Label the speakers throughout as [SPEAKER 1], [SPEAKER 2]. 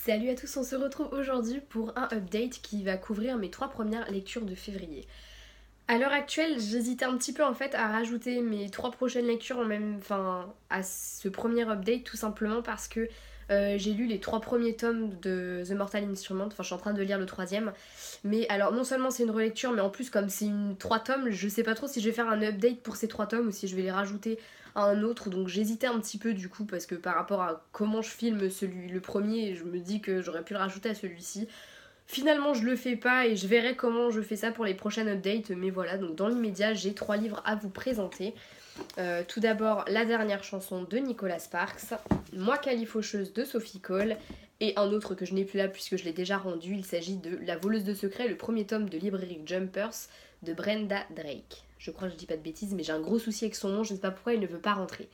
[SPEAKER 1] Salut à tous, on se retrouve aujourd'hui pour un update qui va couvrir mes 3 premières lectures de février. À l'heure actuelle, j'hésitais un petit peu en fait à rajouter mes 3 prochaines lectures à ce premier update tout simplement parce que j'ai lu les 3 premiers tomes de The Mortal Instrument, enfin je suis en train de lire le troisième. Mais alors non seulement c'est une relecture, mais en plus comme c'est une 3 tomes, je sais pas trop si je vais faire un update pour ces 3 tomes ou si je vais les rajouter à un autre. Donc j'hésitais un petit peu du coup parce que par rapport à comment je filme le premier, je me dis que j'aurais pu le rajouter à celui-ci. Finalement, je le fais pas et je verrai comment je fais ça pour les prochaines updates. Mais voilà, donc dans l'immédiat, j'ai 3 livres à vous présenter. Tout d'abord, La dernière chanson de Nicolas Sparks, Moi Califocheuse de Sophie Cole et un autre que je n'ai plus là puisque je l'ai déjà rendu. Il s'agit de La voleuse de secrets, le premier tome de librairie Jumpers de Brenda Drake. Je crois que je dis pas de bêtises, mais j'ai un gros souci avec son nom, je ne sais pas pourquoi il ne veut pas rentrer.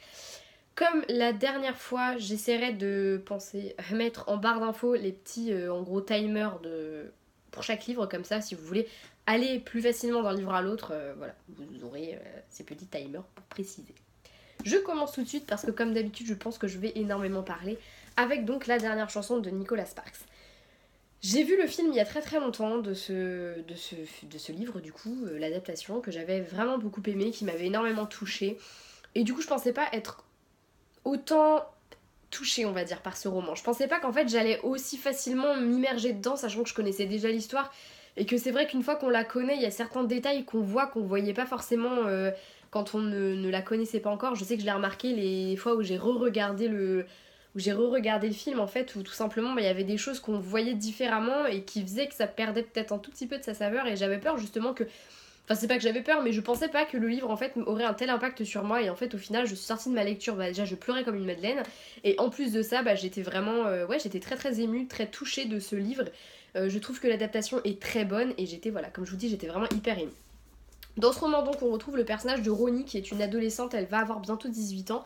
[SPEAKER 1] Comme la dernière fois, j'essaierai de penser à mettre en barre d'infos les petits en gros timers pour chaque livre, comme ça si vous voulez aller plus facilement d'un livre à l'autre, voilà, vous aurez ces petits timers pour préciser. Je commence tout de suite parce que comme d'habitude je pense que je vais énormément parler avec donc La dernière chanson de Nicolas Sparks. J'ai vu le film il y a très très longtemps de ce livre du coup, l'adaptation que j'avais vraiment beaucoup aimé, qui m'avait énormément touchée. Et du coup je pensais pas être autant touchée on va dire par ce roman. Je pensais pas qu'en fait j'allais aussi facilement m'immerger dedans sachant que je connaissais déjà l'histoire et que c'est vrai qu'une fois qu'on la connaît il y a certains détails qu'on voit qu'on voyait pas forcément quand on ne la connaissait pas encore. Je sais que je l'ai remarqué les fois où j'ai re-regardé le film en fait où tout simplement il y avait des choses qu'on voyait différemment et qui faisaient que ça perdait peut-être un tout petit peu de sa saveur et j'avais peur justement que. Enfin, c'est pas que j'avais peur, mais je pensais pas que le livre en fait aurait un tel impact sur moi. Et en fait, au final, je suis sortie de ma lecture. Bah, déjà, je pleurais comme une madeleine. Et en plus de ça, bah, j'étais vraiment. J'étais très très émue, très touchée de ce livre. Je trouve que l'adaptation est très bonne. Et j'étais, voilà, comme je vous dis, j'étais vraiment hyper émue. Dans ce roman, donc, on retrouve le personnage de Ronnie, qui est une adolescente. Elle va avoir bientôt 18 ans.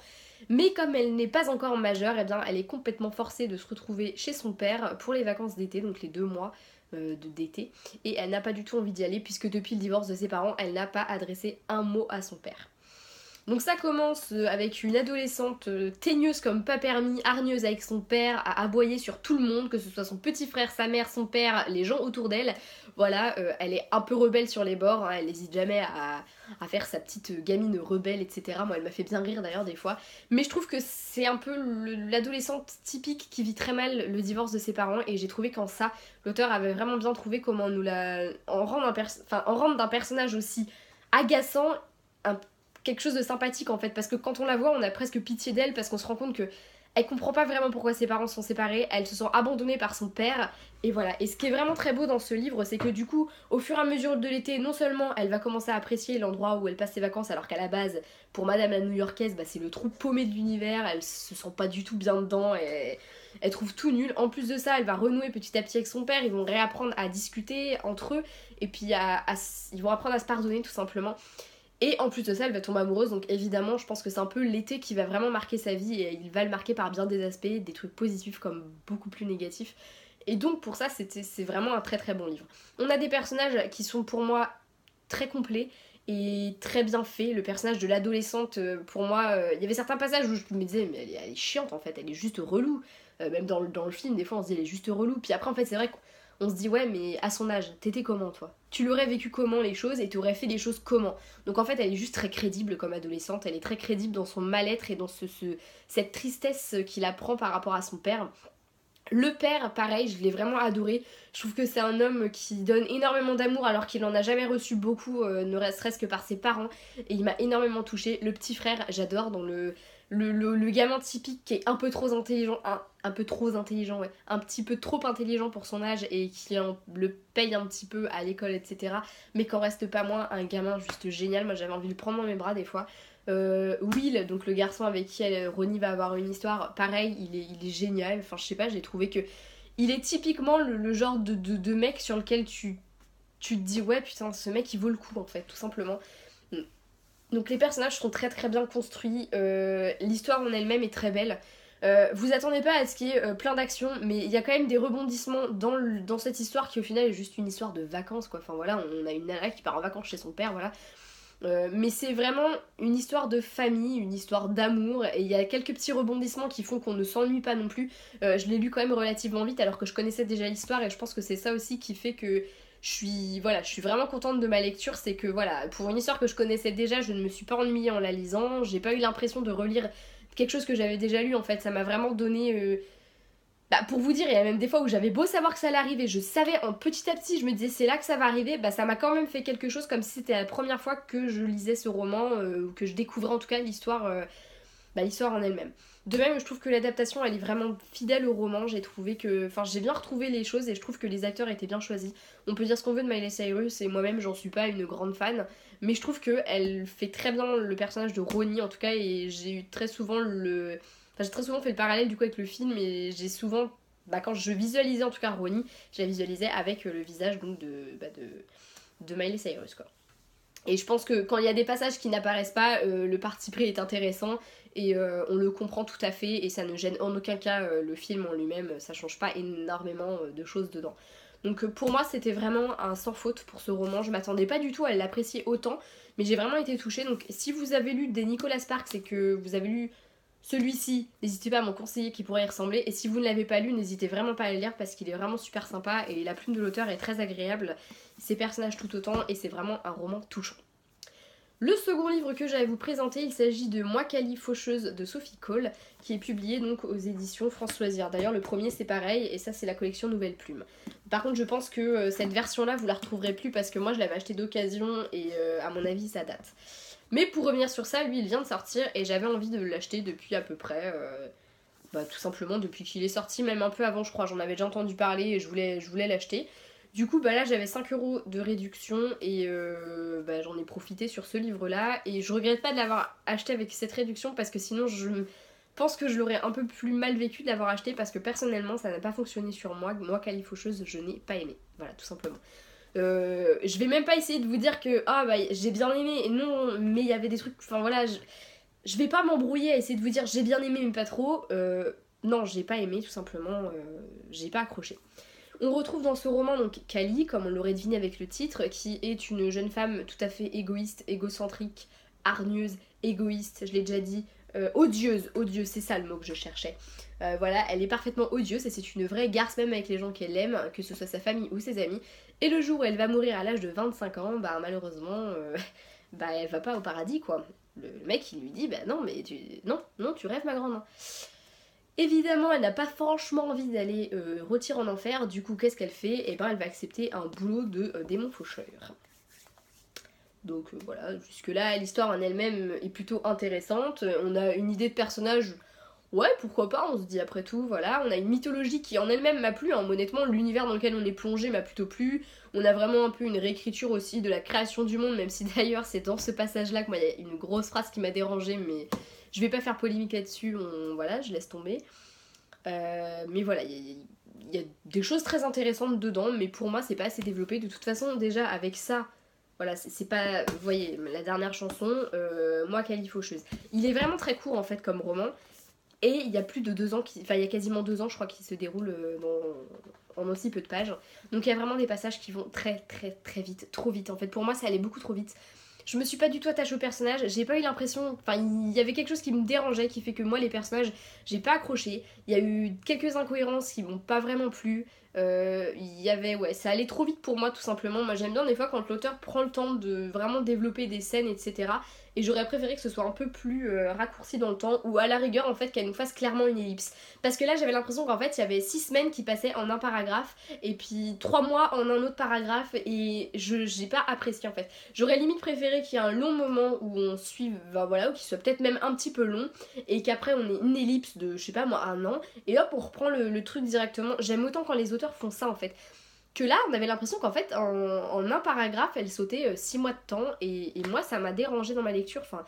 [SPEAKER 1] Mais comme elle n'est pas encore majeure, eh bien, elle est complètement forcée de se retrouver chez son père pour les vacances d'été, donc les 2 mois d'été. Et elle n'a pas du tout envie d'y aller puisque depuis le divorce de ses parents, elle n'a pas adressé un mot à son père. Donc ça commence avec une adolescente teigneuse comme pas permis, hargneuse avec son père, à aboyer sur tout le monde, que ce soit son petit frère, sa mère, son père, les gens autour d'elle. Voilà, elle est un peu rebelle sur les bords, hein, elle n'hésite jamais à faire sa petite gamine rebelle, etc. Moi, elle m'a fait bien rire d'ailleurs des fois. Mais je trouve que c'est un peu l'adolescente typique qui vit très mal le divorce de ses parents, et j'ai trouvé qu'en ça, l'auteur avait vraiment bien trouvé comment nous la... en rendre d'un personnage aussi agaçant, quelque chose de sympathique en fait, parce que quand on la voit on a presque pitié d'elle parce qu'on se rend compte que elle comprend pas vraiment pourquoi ses parents sont séparés, elle se sent abandonnée par son père, et voilà. Et ce qui est vraiment très beau dans ce livre, c'est que du coup, au fur et à mesure de l'été, non seulement elle va commencer à apprécier l'endroit où elle passe ses vacances, alors qu'à la base, pour Madame la New-Yorkaise, bah, c'est le trou paumé de l'univers, elle se sent pas du tout bien dedans, et elle trouve tout nul. En plus de ça, elle va renouer petit à petit avec son père, ils vont réapprendre à discuter entre eux, et puis ils vont apprendre à se pardonner tout simplement. Et en plus de ça, elle va tomber amoureuse, donc évidemment, je pense que c'est un peu l'été qui va vraiment marquer sa vie, et il va le marquer par bien des aspects, des trucs positifs comme beaucoup plus négatifs. Et donc pour ça, c'est vraiment un très très bon livre. On a des personnages qui sont pour moi très complets et très bien faits. Le personnage de l'adolescente, pour moi, il y avait certains passages où je me disais, mais elle est chiante en fait, elle est juste relou. Même dans le film, des fois on se dit, elle est juste relou. Puis après, en fait, c'est vrai qu'on se dit, ouais, mais à son âge, t'étais comment toi? Tu l'aurais vécu comment les choses et tu aurais fait les choses comment? Donc en fait, elle est juste très crédible comme adolescente, elle est très crédible dans son mal-être et dans cette tristesse qu'il apprend par rapport à son père. Le père, pareil, je l'ai vraiment adoré. Je trouve que c'est un homme qui donne énormément d'amour alors qu'il en a jamais reçu beaucoup, ne serait-ce que par ses parents. Et il m'a énormément touchée. Le petit frère, j'adore, dans le gamin typique qui est un peu trop intelligent, un peu trop intelligent, ouais, un petit peu trop intelligent pour son âge et qui le paye un petit peu à l'école, etc. Mais qu'en reste pas moins un gamin juste génial. Moi, j'avais envie de le prendre dans mes bras des fois. Will, donc le garçon avec qui Ronnie va avoir une histoire, pareil, il est génial. Enfin, je sais pas, j'ai trouvé que il est typiquement le genre de mec sur lequel tu te dis, ouais, putain, ce mec il vaut le coup en fait, tout simplement. Donc les personnages sont très très bien construits, l'histoire en elle-même est très belle. Vous attendez pas à ce qu'il y ait plein d'actions, mais il y a quand même des rebondissements dans cette histoire qui au final est juste une histoire de vacances quoi. Enfin voilà, on a une nana qui part en vacances chez son père, voilà. Mais c'est vraiment une histoire de famille, une histoire d'amour, et il y a quelques petits rebondissements qui font qu'on ne s'ennuie pas non plus. Je l'ai lu quand même relativement vite alors que je connaissais déjà l'histoire, et je pense que c'est ça aussi qui fait que je suis vraiment contente de ma lecture. C'est que voilà, pour une histoire que je connaissais déjà, je ne me suis pas ennuyée en la lisant, j'ai pas eu l'impression de relire quelque chose que j'avais déjà lu en fait, ça m'a vraiment donné... Bah, pour vous dire, il y a même des fois où j'avais beau savoir que ça allait arriver, je savais en petit à petit, je me disais c'est là que ça va arriver, bah ça m'a quand même fait quelque chose comme si c'était la première fois que je lisais ce roman, ou que je découvrais en tout cas l'histoire, bah, l'histoire en elle-même. De même, je trouve que l'adaptation elle est vraiment fidèle au roman, j'ai trouvé que. Enfin, j'ai bien retrouvé les choses et je trouve que les acteurs étaient bien choisis. On peut dire ce qu'on veut de Miley Cyrus et moi-même j'en suis pas une grande fan, mais je trouve qu'elle fait très bien le personnage de Ronnie en tout cas, et j'ai eu très souvent le. Enfin, j'ai très souvent fait le parallèle du coup avec le film, et j'ai souvent. Bah, quand je visualisais en tout cas Ronnie, je la visualisais avec le visage donc de Miley Cyrus quoi. Et je pense que quand il y a des passages qui n'apparaissent pas, le parti pris est intéressant et on le comprend tout à fait et ça ne gêne en aucun cas le film en lui-même, ça change pas énormément de choses dedans. Donc pour moi c'était vraiment un sans faute pour ce roman, je m'attendais pas du tout à l'apprécier autant, mais j'ai vraiment été touchée. Donc si vous avez lu des Nicholas Sparks et que vous avez lu celui-ci, n'hésitez pas à m'en conseiller qui pourrait y ressembler, et si vous ne l'avez pas lu, n'hésitez vraiment pas à le lire parce qu'il est vraiment super sympa et la plume de l'auteur est très agréable, ses personnages tout autant, et c'est vraiment un roman touchant. Le second livre que j'allais vous présenter, il s'agit de Moi Cali Faucheuse de Sophie Cole, qui est publié donc aux éditions France Loisirs. D'ailleurs le premier c'est pareil, et ça c'est la collection Nouvelle Plume. Par contre je pense que cette version là vous la retrouverez plus parce que moi je l'avais acheté d'occasion et à mon avis ça date. Mais pour revenir sur ça, lui il vient de sortir et j'avais envie de l'acheter depuis à peu près, bah, tout simplement depuis qu'il est sorti, même un peu avant je crois, j'en avais déjà entendu parler et je voulais l'acheter. Du coup bah là j'avais 5 € de réduction et bah, j'en ai profité sur ce livre là, et je regrette pas de l'avoir acheté avec cette réduction parce que sinon je pense que je l'aurais un peu plus mal vécu de l'avoir acheté parce que personnellement ça n'a pas fonctionné sur moi. Moi Califocheuse je n'ai pas aimé, voilà tout simplement. Je vais même pas essayer de vous dire que ah bah j'ai bien aimé, et non, mais il y avait des trucs, enfin voilà, je vais pas m'embrouiller à essayer de vous dire j'ai bien aimé mais pas trop. Non, j'ai pas aimé tout simplement, j'ai pas accroché. On retrouve dans ce roman donc Cali, comme on l'aurait deviné avec le titre, qui est une jeune femme tout à fait égoïste, égocentrique, hargneuse, égoïste, je l'ai déjà dit, odieuse, c'est ça le mot que je cherchais. Voilà, elle est parfaitement odieuse et c'est une vraie garce même avec les gens qu'elle aime, que ce soit sa famille ou ses amis. Et le jour où elle va mourir à l'âge de 25 ans, bah malheureusement, bah elle va pas au paradis quoi. Le mec il lui dit bah non mais non tu rêves ma grande. Évidemment, elle n'a pas franchement envie d'aller rôtir en enfer, du coup, qu'est-ce qu'elle fait? Et ben, elle va accepter un boulot de démon faucheur. Donc voilà, jusque-là, l'histoire en elle-même est plutôt intéressante. On a une idée de personnage, ouais, pourquoi pas, on se dit après tout, voilà. On a une mythologie qui en elle-même m'a plu, hein. Honnêtement, l'univers dans lequel on est plongé m'a plutôt plu. On a vraiment un peu une réécriture aussi de la création du monde, même si d'ailleurs, c'est dans ce passage-là que moi, il y a une grosse phrase qui m'a dérangée, mais je vais pas faire polémique là-dessus, voilà, je laisse tomber. Mais voilà, il y a des choses très intéressantes dedans, mais pour moi, c'est pas assez développé. De toute façon, déjà, avec ça, voilà, c'est pas. Vous voyez, la dernière chanson, Moi, Cali Faucheuse. Il est vraiment très court en fait comme roman, et il y a plus de 2 ans, enfin, il y a quasiment 2 ans, je crois, qui se déroule en aussi peu de pages. Donc il y a vraiment des passages qui vont très très très vite, trop vite en fait. Pour moi, ça allait beaucoup trop vite. Je me suis pas du tout attachée au personnage, j'ai pas eu l'impression. Enfin, il y avait quelque chose qui me dérangeait, qui fait que moi, les personnages, j'ai pas accroché. Il y a eu quelques incohérences qui m'ont pas vraiment plu. Il y avait, ouais, ça allait trop vite pour moi, tout simplement. Moi, j'aime bien des fois quand l'auteur prend le temps de vraiment développer des scènes, etc. Et j'aurais préféré que ce soit un peu plus raccourci dans le temps, ou à la rigueur, en fait, qu'elle nous fasse clairement une ellipse. Parce que là, j'avais l'impression qu'en fait, il y avait 6 semaines qui passaient en un paragraphe, et puis 3 mois en un autre paragraphe, et j'ai pas apprécié en fait. J'aurais limite préféré qu'il y ait un long moment où on suive, ben voilà, ou qu'il soit peut-être même un petit peu long, et qu'après on ait une ellipse de, je sais pas moi, 1 an, et hop, on reprend le truc directement. J'aime autant quand les auteurs font ça en fait. Que là, on avait l'impression qu'en fait, en un paragraphe, elle sautait 6 mois de temps, et moi, ça m'a dérangé dans ma lecture. Enfin,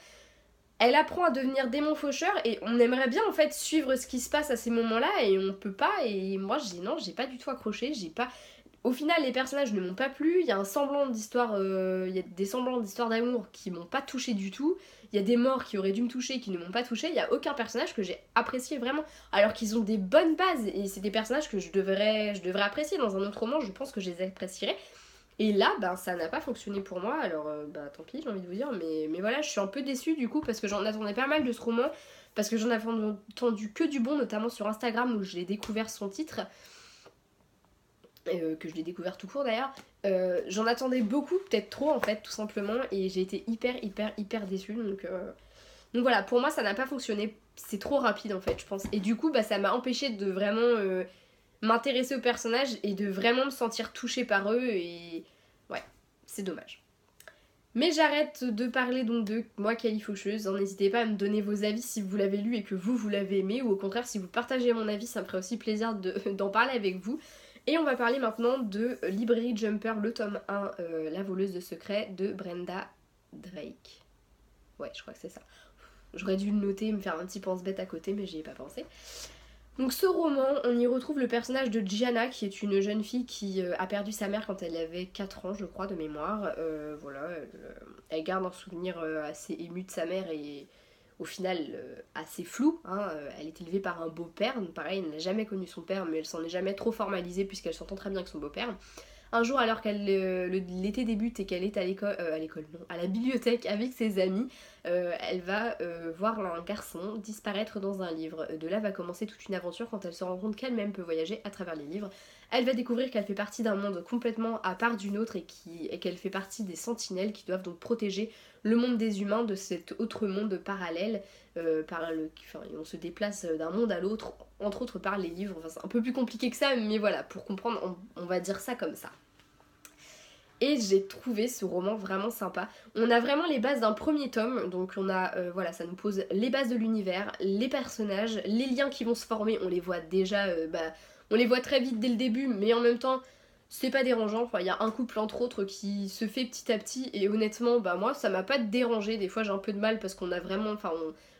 [SPEAKER 1] elle apprend à devenir démon faucheur, et on aimerait bien en fait suivre ce qui se passe à ces moments-là, et on peut pas. Et moi, non, j'ai pas du tout accroché, j'ai pas. Au final, les personnages ne m'ont pas plu. Il y a un semblant d'histoire, il y a des semblants d'histoire d'amour qui m'ont pas touché du tout. Il y a des morts qui auraient dû me toucher et qui ne m'ont pas touché. Il y a aucun personnage que j'ai apprécié vraiment. Alors qu'ils ont des bonnes bases et c'est des personnages que je devrais apprécier dans un autre roman. Je pense que je les apprécierais. Et là, ben, ça n'a pas fonctionné pour moi, alors bah tant pis, j'ai envie de vous dire, mais voilà, je suis un peu déçue du coup, parce que j'en attendais pas mal de ce roman, parce que j'en avais entendu que du bon, notamment sur Instagram, où j'ai découvert son titre, que je l'ai découvert tout court d'ailleurs. J'en attendais beaucoup, peut-être trop en fait, tout simplement, et j'ai été hyper déçue, donc voilà, pour moi ça n'a pas fonctionné, c'est trop rapide en fait, je pense, et du coup, bah ça m'a empêché de vraiment m'intéresser aux personnages et de vraiment me sentir touchée par eux, et ouais, c'est dommage. Mais j'arrête de parler donc de moi Califocheuse, n'hésitez pas à me donner vos avis si vous l'avez lu et que vous l'avez aimé, ou au contraire si vous partagez mon avis, ça me ferait aussi plaisir d'en parler avec vous. Et on va parler maintenant de Librairie Jumper, le tome 1, La voleuse de secrets de Brenda Drake. Ouais, je crois que c'est ça. J'aurais dû le noter, me faire un petit pense-bête à côté, mais j'y ai pas pensé. Donc ce roman, on y retrouve le personnage de Gianna, qui est une jeune fille qui a perdu sa mère quand elle avait 4 ans, je crois, de mémoire. Voilà, elle garde un souvenir assez ému de sa mère et au final assez flou. Hein. Elle est élevée par un beau-père, pareil, elle n'a jamais connu son père, mais elle s'en est jamais trop formalisée puisqu'elle s'entend très bien avec son beau-père. Un jour, alors qu'elle l'été débute et qu'elle est à l'école, non, à la bibliothèque avec ses amis, elle va voir un garçon disparaître dans un livre. De là va commencer toute une aventure quand elle se rend compte qu'elle-même peut voyager à travers les livres. Elle va découvrir qu'elle fait partie d'un monde complètement à part du nôtre et qu'elle fait partie des sentinelles qui doivent donc protéger le monde des humains de cet autre monde parallèle. On se déplace d'un monde à l'autre, entre autres par les livres. Enfin, c'est un peu plus compliqué que ça, mais voilà, pour comprendre, on va dire ça comme ça. Et j'ai trouvé ce roman vraiment sympa. On a vraiment les bases d'un premier tome, donc on a, voilà, ça nous pose les bases de l'univers, les personnages, les liens qui vont se former, on les voit déjà, on les voit très vite dès le début, mais en même temps, c'est pas dérangeant. Enfin, il y a un couple entre autres qui se fait petit à petit, et honnêtement, bah moi, ça m'a pas dérangé. Des fois, j'ai un peu de mal parce qu'on a vraiment, enfin,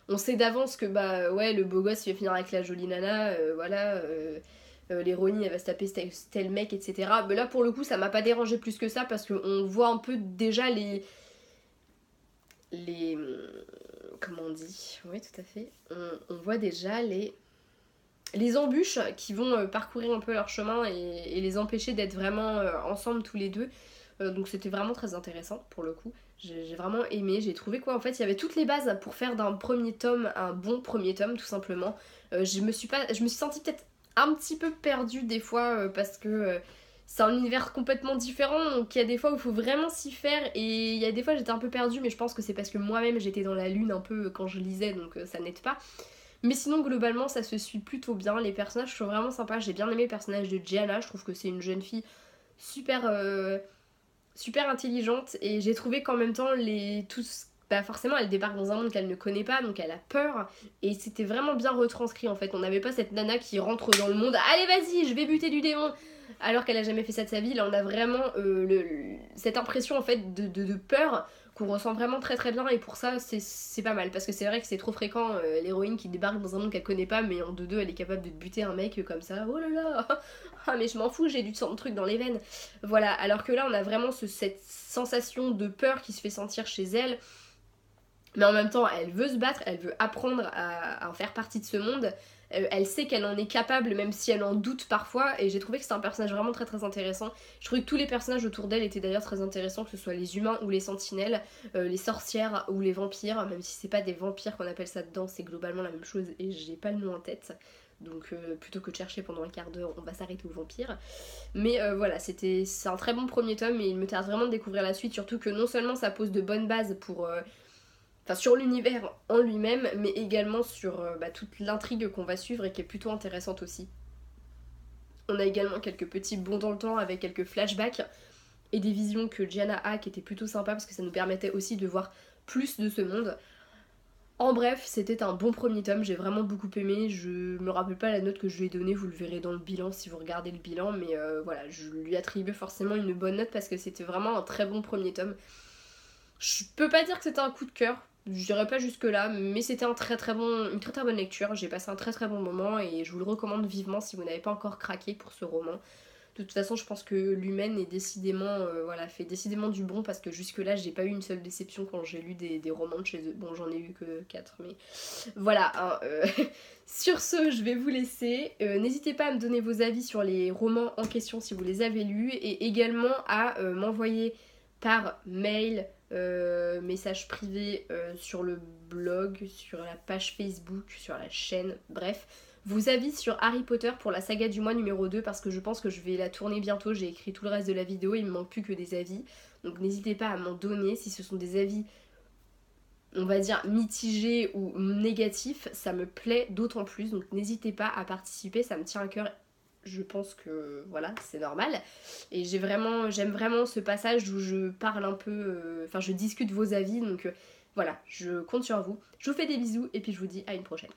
[SPEAKER 1] on sait d'avance que bah ouais, le beau gosse il va finir avec la jolie nana, voilà. L'héroïne elle va se taper tel mec, etc. Mais là pour le coup ça m'a pas dérangé plus que ça parce qu'on voit un peu déjà les comment on dit, oui tout à fait, on voit déjà les embûches qui vont parcourir un peu leur chemin et les empêcher d'être vraiment ensemble tous les deux. Donc c'était vraiment très intéressant pour le coup. J'ai vraiment aimé, j'ai trouvé quoi en fait il y avait toutes les bases pour faire d'un premier tome un bon premier tome tout simplement. Je me suis sentie peut-être un petit peu perdue des fois parce que c'est un univers complètement différent, donc il y a des fois où il faut vraiment s'y faire et il y a des fois j'étais un peu perdue, mais je pense que c'est parce que moi-même j'étais dans la lune un peu quand je lisais, donc ça n'aide pas. Mais sinon globalement ça se suit plutôt bien, les personnages sont vraiment sympas, j'ai bien aimé le personnage de Gianna, je trouve que c'est une jeune fille super super intelligente et j'ai trouvé qu'en même temps bah forcément elle débarque dans un monde qu'elle ne connaît pas donc elle a peur et c'était vraiment bien retranscrit en fait. On n'avait pas cette nana qui rentre dans le monde, allez vas-y je vais buter du démon alors qu'elle a jamais fait ça de sa vie. Là on a vraiment cette impression en fait de peur qu'on ressent vraiment très bien et pour ça c'est pas mal parce que c'est vrai que c'est trop fréquent l'héroïne qui débarque dans un monde qu'elle connaît pas mais en 2-2 elle est capable de buter un mec comme ça, oh là là ah mais je m'en fous j'ai du sang de truc dans les veines. Voilà, alors que là on a vraiment cette sensation de peur qui se fait sentir chez elle, mais en même temps elle veut se battre, elle veut apprendre à en faire partie de ce monde. Elle sait qu'elle en est capable même si elle en doute parfois et j'ai trouvé que c'était un personnage vraiment très intéressant. Je trouvais que tous les personnages autour d'elle étaient d'ailleurs très intéressants, que ce soit les humains ou les sentinelles, les sorcières ou les vampires, même si c'est pas des vampires qu'on appelle ça dedans, c'est globalement la même chose et j'ai pas le nom en tête. Donc plutôt que de chercher pendant un quart d'heure, on va s'arrêter aux vampires. Mais voilà, c'est un très bon premier tome et il me tarde vraiment de découvrir la suite, surtout que non seulement ça pose de bonnes bases pour sur l'univers en lui-même, mais également sur toute l'intrigue qu'on va suivre et qui est plutôt intéressante aussi. On a également quelques petits bonds dans le temps avec quelques flashbacks et des visions que Gianna a qui étaient plutôt sympas parce que ça nous permettait aussi de voir plus de ce monde. En bref, c'était un bon premier tome, j'ai vraiment beaucoup aimé, je me rappelle pas la note que je lui ai donnée, vous le verrez dans le bilan si vous regardez le bilan, mais voilà, je lui attribue forcément une bonne note parce que c'était vraiment un très bon premier tome. Je peux pas dire que c'était un coup de cœur, je dirais pas jusque là, mais c'était une très bonne lecture, j'ai passé un très bon moment et je vous le recommande vivement si vous n'avez pas encore craqué pour ce roman. De toute façon, je pense que l'humaine est décidément, voilà, fait décidément du bon parce que jusque-là, j'ai pas eu une seule déception quand j'ai lu des romans de chez eux. Bon, j'en ai eu que 4, mais voilà. Hein, Sur ce, je vais vous laisser. N'hésitez pas à me donner vos avis sur les romans en question si vous les avez lus et également à m'envoyer par mail, message privé sur le blog, sur la page Facebook, sur la chaîne, bref vos avis sur Harry Potter pour la saga du mois numéro 2 parce que je pense que je vais la tourner bientôt, j'ai écrit tout le reste de la vidéo, il me manque plus que des avis. Donc n'hésitez pas à m'en donner si ce sont des avis, on va dire, mitigés ou négatifs, ça me plaît d'autant plus. Donc n'hésitez pas à participer, ça me tient à cœur. Je pense que voilà, c'est normal. Et j'aime vraiment ce passage où je parle un peu, enfin je discute vos avis, donc voilà, je compte sur vous. Je vous fais des bisous et puis je vous dis à une prochaine.